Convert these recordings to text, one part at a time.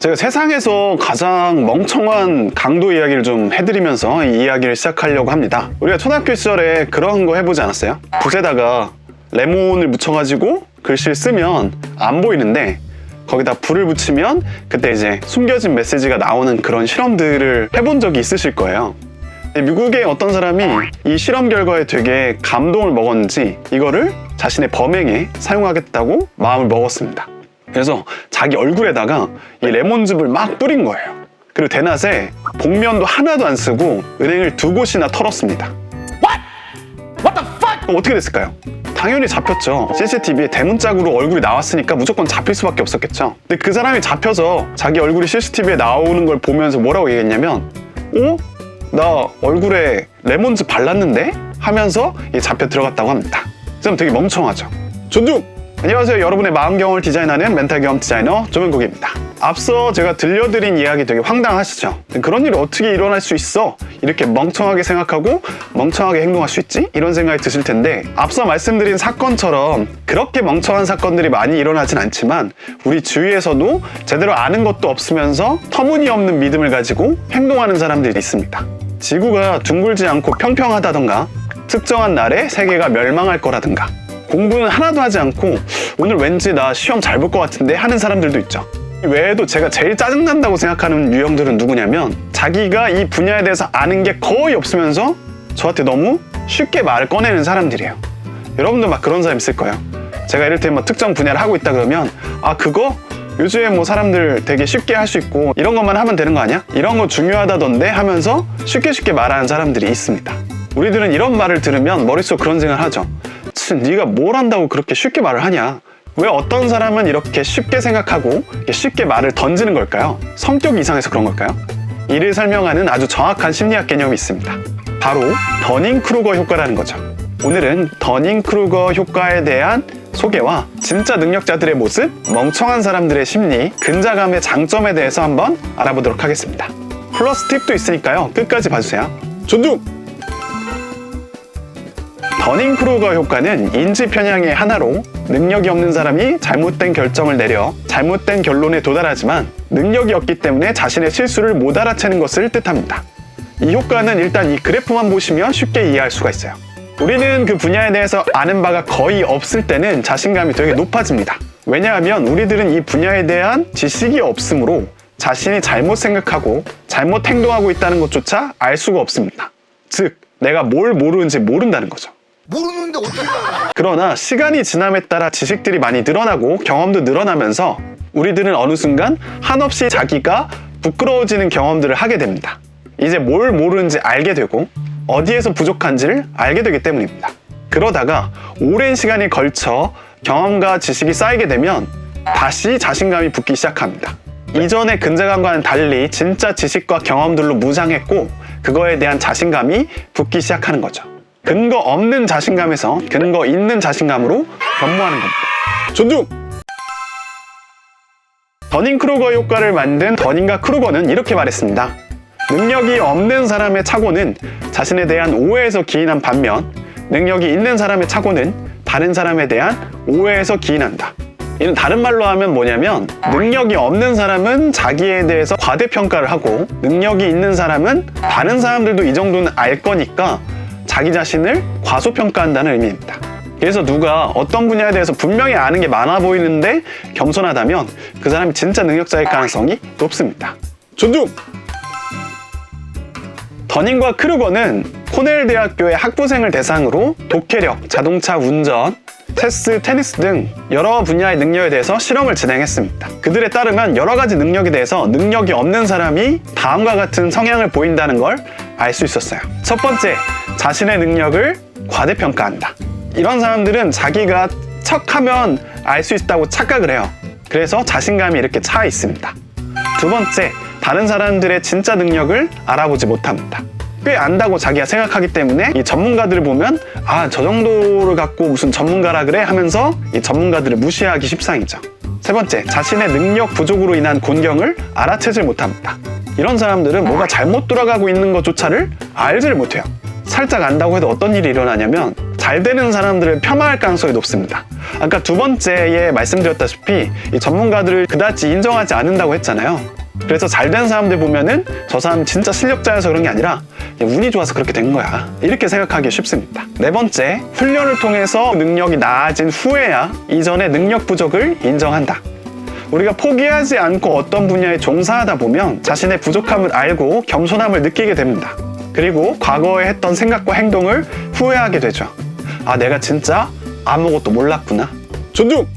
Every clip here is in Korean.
제가 세상에서 가장 멍청한 강도 이야기를 좀 해드리면서 이 이야기를 시작하려고 합니다. 우리가 초등학교 시절에 그런 거 해보지 않았어요? 붓에다가 레몬을 묻혀가지고 글씨를 쓰면 안 보이는데 거기다 불을 붙이면 그때 이제 숨겨진 메시지가 나오는 그런 실험들을 해본 적이 있으실 거예요. 미국의 어떤 사람이 이 실험 결과에 되게 감동을 먹었는지 이거를 자신의 범행에 사용하겠다고 마음을 먹었습니다. 그래서 자기 얼굴에다가 이 레몬즙을 막 뿌린 거예요. 그리고 대낮에 복면도 하나도 안 쓰고 은행을 2곳이나 털었습니다. What the fuck? 어떻게 됐을까요? 당연히 잡혔죠. CCTV에 대문짝으로 얼굴이 나왔으니까 무조건 잡힐 수밖에 없었겠죠. 근데 그 사람이 잡혀서 자기 얼굴이 CCTV에 나오는 걸 보면서 뭐라고 얘기했냐면 나 얼굴에 레몬즙 발랐는데? 하면서 잡혀 들어갔다고 합니다. 그럼 되게 멍청하죠. 존중! 안녕하세요. 여러분의 마음 경험을 디자인하는 멘탈 경험 디자이너 조명국입니다. 앞서 제가 들려드린 이야기 되게 황당하시죠? 그런 일이 어떻게 일어날 수 있어? 이렇게 멍청하게 생각하고 멍청하게 행동할 수 있지? 이런 생각이 드실 텐데 앞서 말씀드린 사건처럼 그렇게 멍청한 사건들이 많이 일어나진 않지만 우리 주위에서도 제대로 아는 것도 없으면서 터무니없는 믿음을 가지고 행동하는 사람들이 있습니다. 지구가 둥글지 않고 평평하다던가 특정한 날에 세계가 멸망할 거라든가 공부는 하나도 하지 않고 오늘 왠지 나 시험 잘 볼 것 같은데 하는 사람들도 있죠. 외에도 제가 제일 짜증난다고 생각하는 유형들은 누구냐면 자기가 이 분야에 대해서 아는 게 거의 없으면서 저한테 너무 쉽게 말을 꺼내는 사람들이에요. 여러분도 막 그런 사람 있을 거예요. 제가 이를테면 뭐 특정 분야를 하고 있다 그러면 그거 요즘에 뭐 사람들 되게 쉽게 할 수 있고 이런 것만 하면 되는 거 아니야? 이런 거 중요하다던데 하면서 쉽게 말하는 사람들이 있습니다. 우리들은 이런 말을 들으면 머릿속 그런 생각을 하죠. 네가 뭘 한다고 그렇게 쉽게 말을 하냐? 왜 어떤 사람은 이렇게 쉽게 생각하고 쉽게 말을 던지는 걸까요? 성격이 이상해서 그런 걸까요? 이를 설명하는 아주 정확한 심리학 개념이 있습니다. 바로 더닝크루거 효과라는 거죠. 오늘은 더닝크루거 효과에 대한 소개와 진짜 능력자들의 모습, 멍청한 사람들의 심리, 근자감의 장점에 대해서 한번 알아보도록 하겠습니다. 플러스 팁도 있으니까요. 끝까지 봐주세요. 존중! 더닝크루거 효과는 인지 편향의 하나로 능력이 없는 사람이 잘못된 결정을 내려 잘못된 결론에 도달하지만 능력이 없기 때문에 자신의 실수를 못 알아채는 것을 뜻합니다. 이 효과는 일단 이 그래프만 보시면 쉽게 이해할 수가 있어요. 우리는 그 분야에 대해서 아는 바가 거의 없을 때는 자신감이 되게 높아집니다. 왜냐하면 우리들은 이 분야에 대한 지식이 없으므로 자신이 잘못 생각하고 잘못 행동하고 있다는 것조차 알 수가 없습니다. 즉, 내가 뭘 모르는지 모른다는 거죠. 모르는데 어떻게 알아? 그러나 시간이 지남에 따라 지식들이 많이 늘어나고 경험도 늘어나면서 우리들은 어느 순간 한없이 자기가 부끄러워지는 경험들을 하게 됩니다. 이제 뭘 모르는지 알게 되고 어디에서 부족한지를 알게 되기 때문입니다. 그러다가 오랜 시간이 걸쳐 경험과 지식이 쌓이게 되면 다시 자신감이 붙기 시작합니다. 이전의 근자감과는 달리 진짜 지식과 경험들로 무장했고 그거에 대한 자신감이 붙기 시작하는 거죠. 근거 없는 자신감에서 근거 있는 자신감으로 변모하는 겁니다. 존중! 더닝크루거 효과를 만든 더닝과 크루거는 이렇게 말했습니다. 능력이 없는 사람의 착오는 자신에 대한 오해에서 기인한 반면 능력이 있는 사람의 착오는 다른 사람에 대한 오해에서 기인한다. 이는 다른 말로 하면 뭐냐면 능력이 없는 사람은 자기에 대해서 과대평가를 하고 능력이 있는 사람은 다른 사람들도 이 정도는 알 거니까 자기 자신을 과소평가한다는 의미입니다. 그래서 누가 어떤 분야에 대해서 분명히 아는 게 많아 보이는데 겸손하다면 그 사람이 진짜 능력자일 가능성이 높습니다. 존중! 더닝과 크루거는 코넬 대학교의 학부생을 대상으로 독해력, 자동차 운전, 체스, 테니스 등 여러 분야의 능력에 대해서 실험을 진행했습니다. 그들에 따르면 여러 가지 능력에 대해서 능력이 없는 사람이 다음과 같은 성향을 보인다는 걸 알 수 있었어요. 첫 번째, 자신의 능력을 과대평가한다. 이런 사람들은 자기가 척하면 알 수 있다고 착각을 해요. 그래서 자신감이 이렇게 차 있습니다. 두 번째, 다른 사람들의 진짜 능력을 알아보지 못합니다. 꽤 안다고 자기가 생각하기 때문에 이 전문가들을 보면 저 정도를 갖고 무슨 전문가라 그래? 하면서 이 전문가들을 무시하기 십상이죠. 세 번째, 자신의 능력 부족으로 인한 곤경을 알아채질 못합니다. 이런 사람들은 뭐가 잘못 돌아가고 있는 것조차를 알지를 못해요. 살짝 안다고 해도 어떤 일이 일어나냐면 잘 되는 사람들을 폄하할 가능성이 높습니다. 아까 두 번째에 말씀드렸다시피 이 전문가들을 그다지 인정하지 않는다고 했잖아요. 그래서 잘 된 사람들 보면은 저 사람 진짜 실력자여서 그런 게 아니라 그냥 운이 좋아서 그렇게 된 거야, 이렇게 생각하기 쉽습니다. 네 번째, 훈련을 통해서 능력이 나아진 후에야 이전의 능력 부족을 인정한다. 우리가 포기하지 않고 어떤 분야에 종사하다 보면 자신의 부족함을 알고 겸손함을 느끼게 됩니다. 그리고 과거에 했던 생각과 행동을 후회하게 되죠. 아, 내가 진짜 아무것도 몰랐구나. 존중!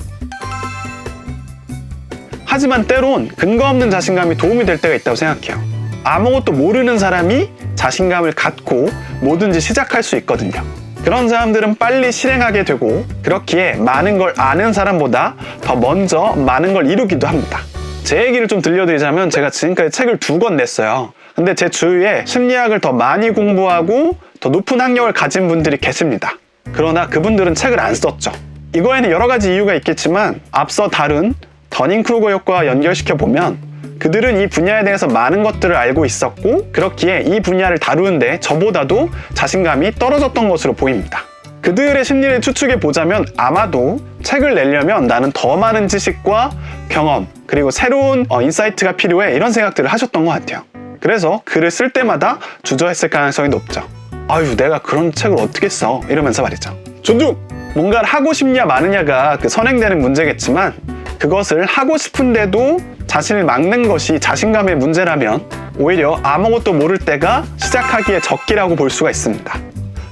하지만 때론 근거 없는 자신감이 도움이 될 때가 있다고 생각해요. 아무것도 모르는 사람이 자신감을 갖고 뭐든지 시작할 수 있거든요. 그런 사람들은 빨리 실행하게 되고 그렇기에 많은 걸 아는 사람보다 더 먼저 많은 걸 이루기도 합니다. 제 얘기를 좀 들려드리자면 제가 지금까지 책을 2권 냈어요. 근데 제 주위에 심리학을 더 많이 공부하고 더 높은 학력을 가진 분들이 계십니다. 그러나 그분들은 책을 안 썼죠. 이거에는 여러 가지 이유가 있겠지만 앞서 다룬 더닝크루거 효과와 연결시켜 보면 그들은 이 분야에 대해서 많은 것들을 알고 있었고 그렇기에 이 분야를 다루는데 저보다도 자신감이 떨어졌던 것으로 보입니다. 그들의 심리를 추측해 보자면 아마도 책을 내려면 나는 더 많은 지식과 경험 그리고 새로운 인사이트가 필요해, 이런 생각들을 하셨던 것 같아요. 그래서 글을 쓸 때마다 주저했을 가능성이 높죠. 아유, 내가 그런 책을 어떻게 써? 이러면서 말이죠. 존중! 뭔가를 하고 싶냐 마느냐가 선행되는 문제겠지만 그것을 하고 싶은데도 자신을 막는 것이 자신감의 문제라면 오히려 아무것도 모를 때가 시작하기에 적기라고 볼 수가 있습니다.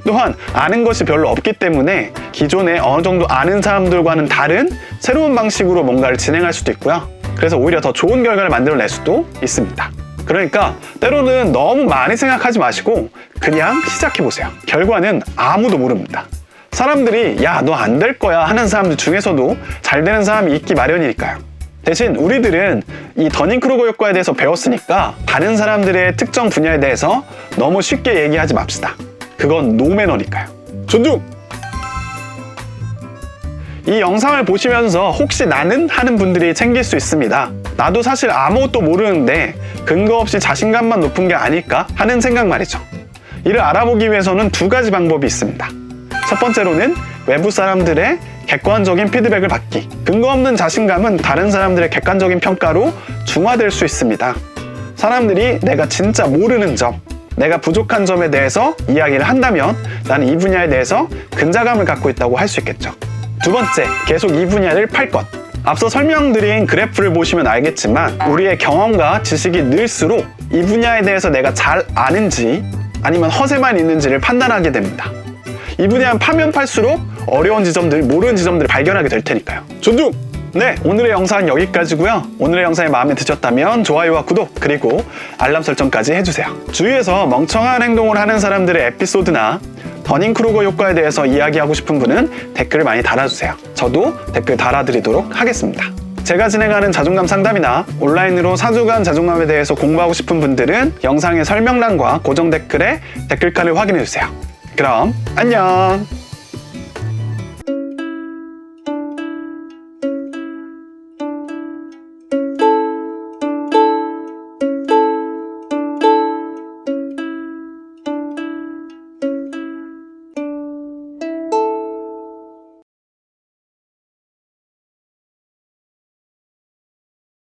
또한 아는 것이 별로 없기 때문에 기존에 어느 정도 아는 사람들과는 다른 새로운 방식으로 뭔가를 진행할 수도 있고요. 그래서 오히려 더 좋은 결과를 만들어낼 수도 있습니다. 그러니까 때로는 너무 많이 생각하지 마시고 그냥 시작해보세요. 결과는 아무도 모릅니다. 사람들이 야, 너 안 될 거야 하는 사람들 중에서도 잘 되는 사람이 있기 마련이니까요. 대신 우리들은 이 더닝크루거 효과에 대해서 배웠으니까 다른 사람들의 특정 분야에 대해서 너무 쉽게 얘기하지 맙시다. 그건 노매너니까요. 존중! 이 영상을 보시면서 혹시 나는? 하는 분들이 생길 수 있습니다. 나도 사실 아무것도 모르는데 근거 없이 자신감만 높은 게 아닐까 하는 생각 말이죠. 이를 알아보기 위해서는 2가지 방법이 있습니다. 첫 번째로는 외부 사람들의 객관적인 피드백을 받기. 근거 없는 자신감은 다른 사람들의 객관적인 평가로 중화될 수 있습니다. 사람들이 내가 진짜 모르는 점, 내가 부족한 점에 대해서 이야기를 한다면 나는 이 분야에 대해서 근자감을 갖고 있다고 할 수 있겠죠. 2번째, 계속 이 분야를 팔 것. 앞서 설명드린 그래프를 보시면 알겠지만 우리의 경험과 지식이 늘수록 이 분야에 대해서 내가 잘 아는지 아니면 허세만 있는지를 판단하게 됩니다. 이 분야는 파면 팔수록 어려운 지점들, 모르는 지점들을 발견하게 될 테니까요. 존중! 네, 오늘의 영상은 여기까지고요. 오늘의 영상이 마음에 드셨다면 좋아요와 구독, 그리고 알람 설정까지 해주세요. 주위에서 멍청한 행동을 하는 사람들의 에피소드나 더닝크루거 효과에 대해서 이야기하고 싶은 분은 댓글을 많이 달아주세요. 저도 댓글 달아드리도록 하겠습니다. 제가 진행하는 자존감 상담이나 온라인으로 4주간 자존감에 대해서 공부하고 싶은 분들은 영상의 설명란과 고정 댓글에 댓글칸을 확인해주세요. 그럼 안녕!